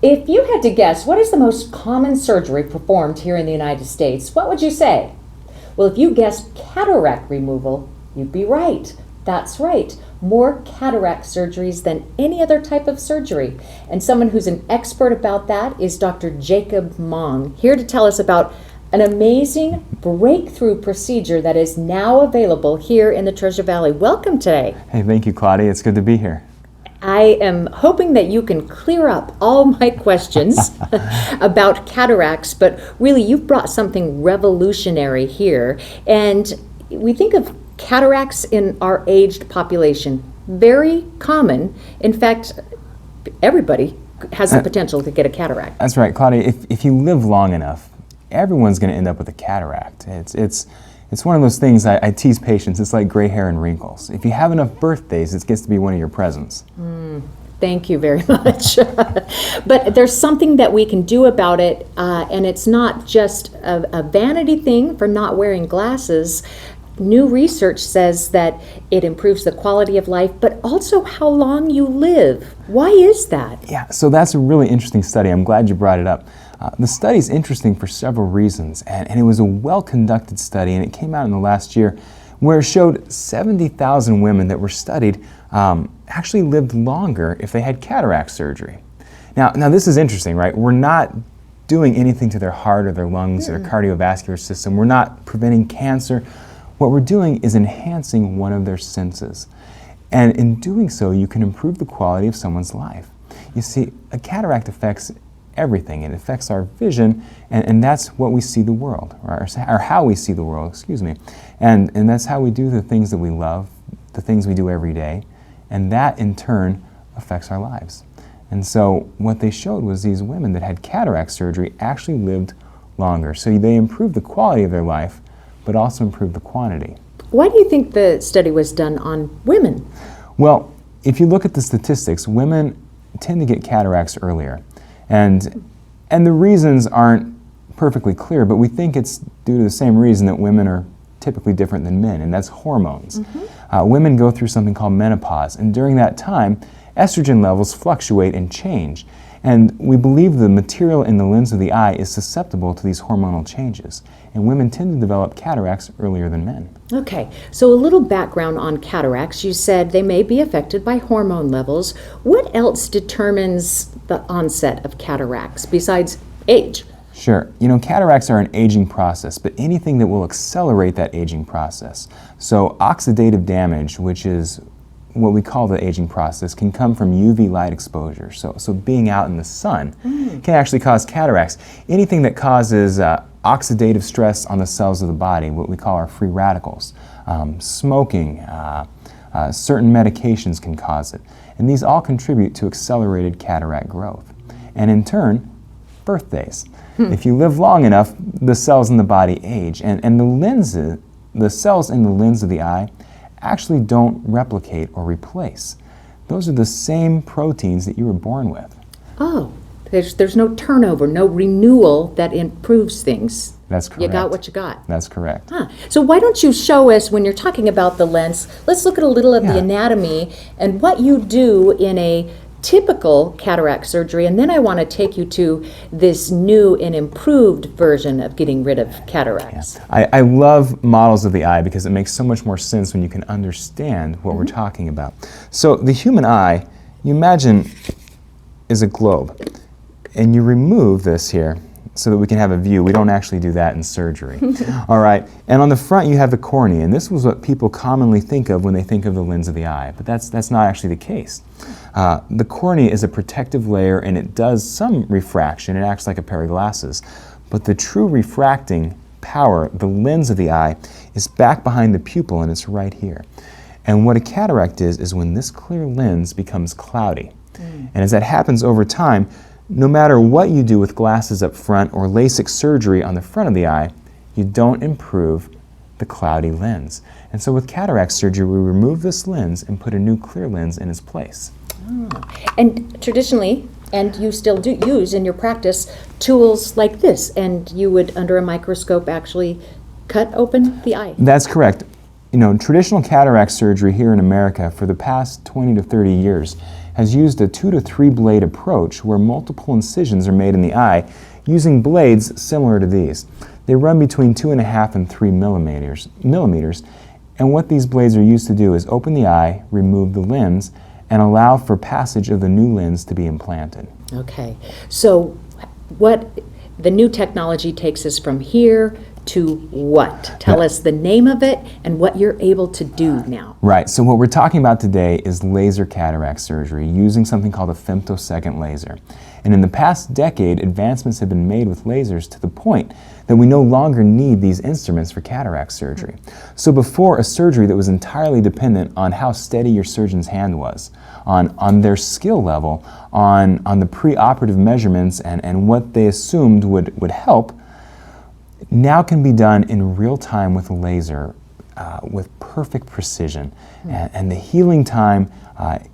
If you had to guess, what is the most common surgery performed here in the United States, what would you say? Well, if you guessed cataract removal, you'd be right. That's right. More cataract surgeries than any other type of surgery. And someone who's an expert about that is Dr. Jacob Mong, here to tell us about an amazing breakthrough procedure that is now available here in the Treasure Valley. Welcome today. Hey, thank you, Claudia. It's good to be here. I am hoping that you can clear up all my questions about cataracts, but really you've brought something revolutionary here. And we think of cataracts in our aged population, very common. In fact, everybody has the potential to get a cataract. That's right, Claudia. If you live long enough, everyone's going to end up with a cataract. It's one of those things I tease patients. It's like gray hair and wrinkles. If you have enough birthdays, it gets to be one of your presents. Thank you very much. But there's something that we can do about it, and it's not just a vanity thing for not wearing glasses. New research says that it improves the quality of life, but also how long you live. Why is that? Yeah, so that's a really interesting study. I'm glad you brought it up. The study is interesting for several reasons, and it was a well-conducted study, and it came out in the last year, where it showed 70,000 women that were studied actually lived longer if they had cataract surgery. Now this is interesting, right? We're not doing anything to their heart or their lungs or their cardiovascular system. We're not preventing cancer. What we're doing is enhancing one of their senses. And in doing so, you can improve the quality of someone's life. You see, a cataract affects everything. It affects our vision, and that's what we see the world, or how we see the world, excuse me. And that's how we do the things that we love, the things we do every day, and that in turn affects our lives. And so what they showed was these women that had cataract surgery actually lived longer. So they improved the quality of their life, but also improved the quantity. Why do you think the study was done on women? Well, if you look at the statistics, women tend to get cataracts earlier. And the reasons aren't perfectly clear, but we think it's due to the same reason that women are typically different than men, and that's hormones. Women go through something called menopause, and during that time, estrogen levels fluctuate and change. And we believe the material in the lens of the eye is susceptible to these hormonal changes. And women tend to develop cataracts earlier than men. Okay, so a little background on cataracts. You said they may be affected by hormone levels. What else determines the onset of cataracts besides age? Sure. You know, cataracts are an aging process, but anything that will accelerate that aging process. So oxidative damage, which is what we call the aging process, can come from UV light exposure. So being out in the sun can actually cause cataracts. Anything that causes oxidative stress on the cells of the body, what we call our free radicals, smoking, certain medications can cause it. And these all contribute to accelerated cataract growth. And in turn, birthdays. If you live long enough, the cells in the body age, and the cells in the lens of the eye actually don't replicate or replace. Those are the same proteins that you were born with. Oh, there's no turnover, no renewal that improves things. That's correct. You got what you got. That's correct. So why don't you show us, when you're talking about the lens, let's look at a little of the anatomy and what you do in a typical cataract surgery, and then I want to take you to this new and improved version of getting rid of cataracts. I love models of the eye because it makes so much more sense when you can understand what we're talking about. So the human eye, you imagine, is a globe, and you remove this here so that we can have a view. We don't actually do that in surgery. All right, and on the front you have the cornea, and this was what people commonly think of when they think of the lens of the eye, but that's not actually the case. The cornea is a protective layer, and it does some refraction. It acts like a pair of glasses, but the true refracting power, the lens of the eye, is back behind the pupil, and it's right here. And what a cataract is when this clear lens becomes cloudy. And as that happens over time, no matter what you do with glasses up front or LASIK surgery on the front of the eye, you don't improve the cloudy lens. And so with cataract surgery, we remove this lens and put a new clear lens in its place. And traditionally, and you still do use in your practice, tools like this, and you would, under a microscope, actually cut open the eye. That's correct. You know, traditional cataract surgery here in America for the past 20 to 30 years has used a 2 to 3 blade approach where multiple incisions are made in the eye using blades similar to these. They run between 2.5 and 3 millimeters, and what these blades are used to do is open the eye, remove the lens, and allow for passage of the new lens to be implanted. Okay, so what the new technology takes us from here to what? Tell us the name of it and what you're able to do now. Right, so what we're talking about today is laser cataract surgery using something called a femtosecond laser. And in the past decade, advancements have been made with lasers to the point that we no longer need these instruments for cataract surgery. So before, a surgery that was entirely dependent on how steady your surgeon's hand was, on their skill level, on the preoperative measurements and what they assumed would help, now can be done in real time with a laser with perfect precision. And the healing time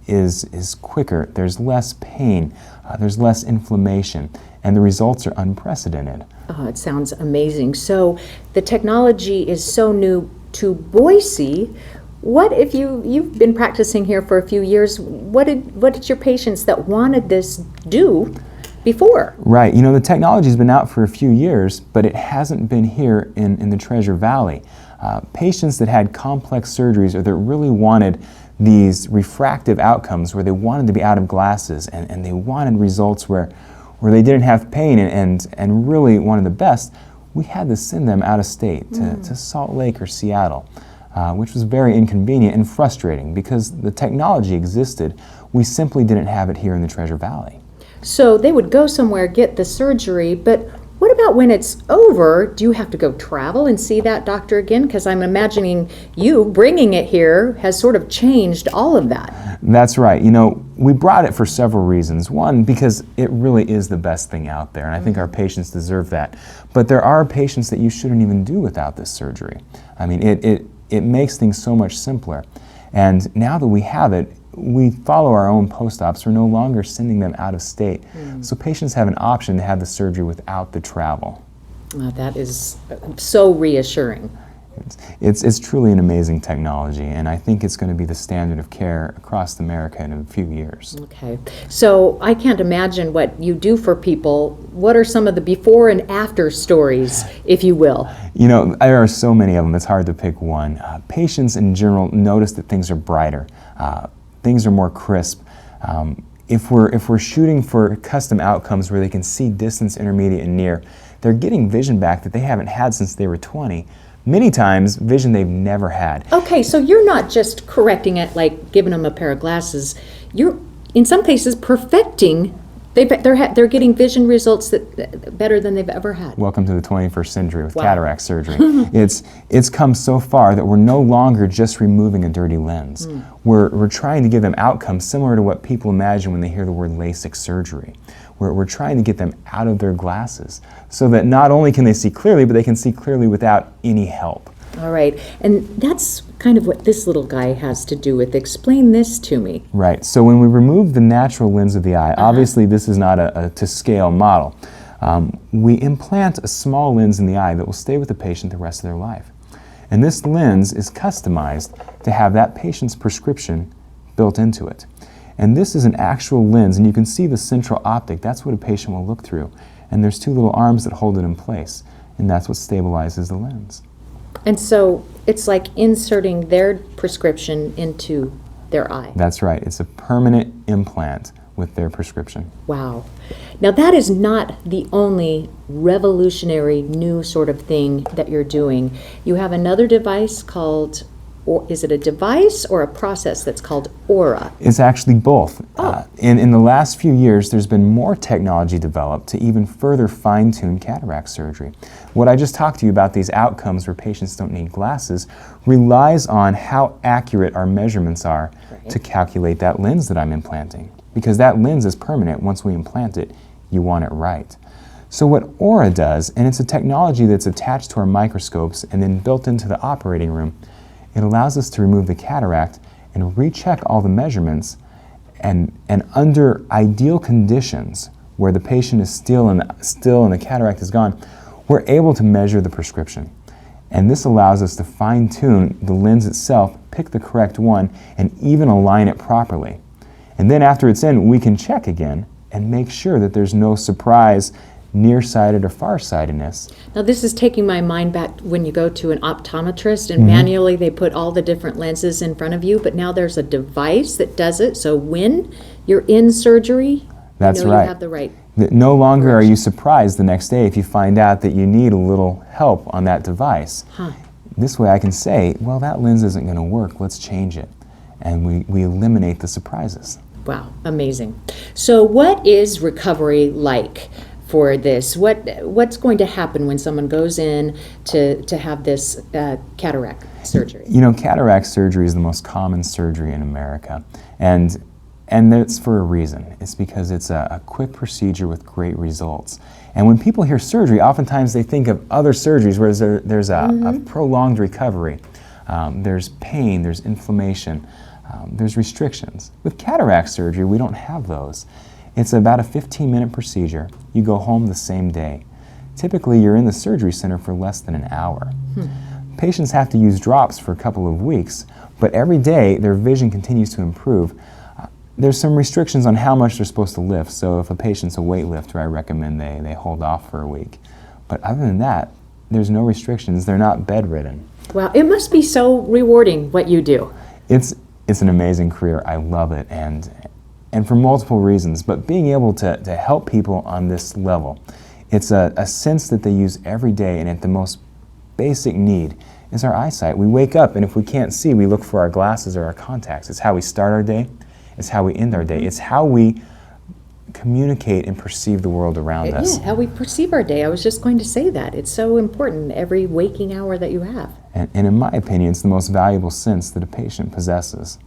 is quicker, there's less pain, there's less inflammation, and the results are unprecedented. Oh, it sounds amazing. So the technology is so new to Boise. What if you've been practicing here for a few years, what did your patients that wanted this do before? Right, you know, the technology's been out for a few years, but it hasn't been here in the Treasure Valley. Patients that had complex surgeries or that really wanted these refractive outcomes where they wanted to be out of glasses and they wanted results where they didn't have pain and really wanted the best, we had to send them out of state to Salt Lake or Seattle, which was very inconvenient and frustrating because the technology existed. We simply didn't have it here in the Treasure Valley. So they would go somewhere, get the surgery, but what about when it's over? Do you have to go travel and see that doctor again? Because I'm imagining you bringing it here has sort of changed all of that. That's right. You know, we brought it for several reasons. One, because it really is the best thing out there, and I think our patients deserve that. But there are patients that you shouldn't even do without this surgery. I mean, it makes things so much simpler. And now that we have it, we follow our own post-ops. We're no longer sending them out of state. So patients have an option to have the surgery without the travel. That is so reassuring. It's truly an amazing technology, and I think it's going to be the standard of care across America in a few years. Okay, so I can't imagine what you do for people. What are some of the before and after stories, if you will? You know, there are so many of them, it's hard to pick one. Patients in general notice that things are brighter. Things are more crisp. If we're shooting for custom outcomes where they can see distance, intermediate, and near, they're getting vision back that they haven't had since they were 20. Many times, vision they've never had. Okay, so you're not just correcting it like giving them a pair of glasses. You're, in some cases, perfecting. They're getting vision results that better than they've ever had. Welcome to the 21st century with cataract surgery. It's come so far that we're no longer just removing a dirty lens. We're trying to give them outcomes similar to what people imagine when they hear the word LASIK surgery. We're trying to get them out of their glasses so that not only can they see clearly, but they can see clearly without any help. All right, and that's kind of what this little guy has to do with. Explain this to me. Right, so when we remove the natural lens of the eye, obviously this is not a to-scale model. We implant a small lens in the eye that will stay with the patient the rest of their life. And this lens is customized to have that patient's prescription built into it. And this is an actual lens, and you can see the central optic. That's what a patient will look through. And there's two little arms that hold it in place, and that's what stabilizes the lens. And so it's like inserting their prescription into their eye. That's right. It's a permanent implant with their prescription. Wow. Now that is not the only revolutionary new sort of thing that you're doing. You have another device called, or is it a device or a process that's called Aura? It's actually both. Oh. In the last few years, there's been more technology developed to even further fine-tune cataract surgery. What I just talked to you about, these outcomes where patients don't need glasses, relies on how accurate our measurements are to calculate that lens that I'm implanting. Because that lens is permanent. Once we implant it, you want it right. So what Aura does, and it's a technology that's attached to our microscopes and then built into the operating room, it allows us to remove the cataract and recheck all the measurements, and under ideal conditions where the patient is still and the cataract is gone, we're able to measure the prescription. And this allows us to fine-tune the lens itself, pick the correct one, and even align it properly. And then after it's in, we can check again and make sure that there's no surprise nearsighted or farsightedness. Now this is taking my mind back when you go to an optometrist and manually they put all the different lenses in front of you, but now there's a device that does it. So when you're in surgery, That's you know right. you have the right. No longer are you surprised the next day if you find out that you need a little help on that device. Huh. This way I can say, well, that lens isn't going to work, let's change it. And we eliminate the surprises. Wow, amazing. So what is recovery like for this? What's going to happen when someone goes in to have this cataract surgery? You know, cataract surgery is the most common surgery in America. And that's for a reason. It's because it's a quick procedure with great results. And when people hear surgery, oftentimes they think of other surgeries where there's a prolonged recovery. There's pain, there's inflammation, there's restrictions. With cataract surgery, we don't have those. It's about a 15-minute procedure. You go home the same day. Typically, you're in the surgery center for less than an hour. Patients have to use drops for a couple of weeks, but every day their vision continues to improve. There's some restrictions on how much they're supposed to lift, so if a patient's a weightlifter, I recommend they hold off for a week. But other than that, there's no restrictions. They're not bedridden. Wow, it must be so rewarding what you do. It's an amazing career. I love it, and for multiple reasons. But being able to help people on this level, it's a sense that they use every day, and at the most basic need is our eyesight. We wake up, and if we can't see, we look for our glasses or our contacts. It's how we start our day. It's how we end our day. It's how we communicate and perceive the world around us. Yeah, how we perceive our day. I was just going to say that. It's so important, every waking hour that you have. And in my opinion, it's the most valuable sense that a patient possesses.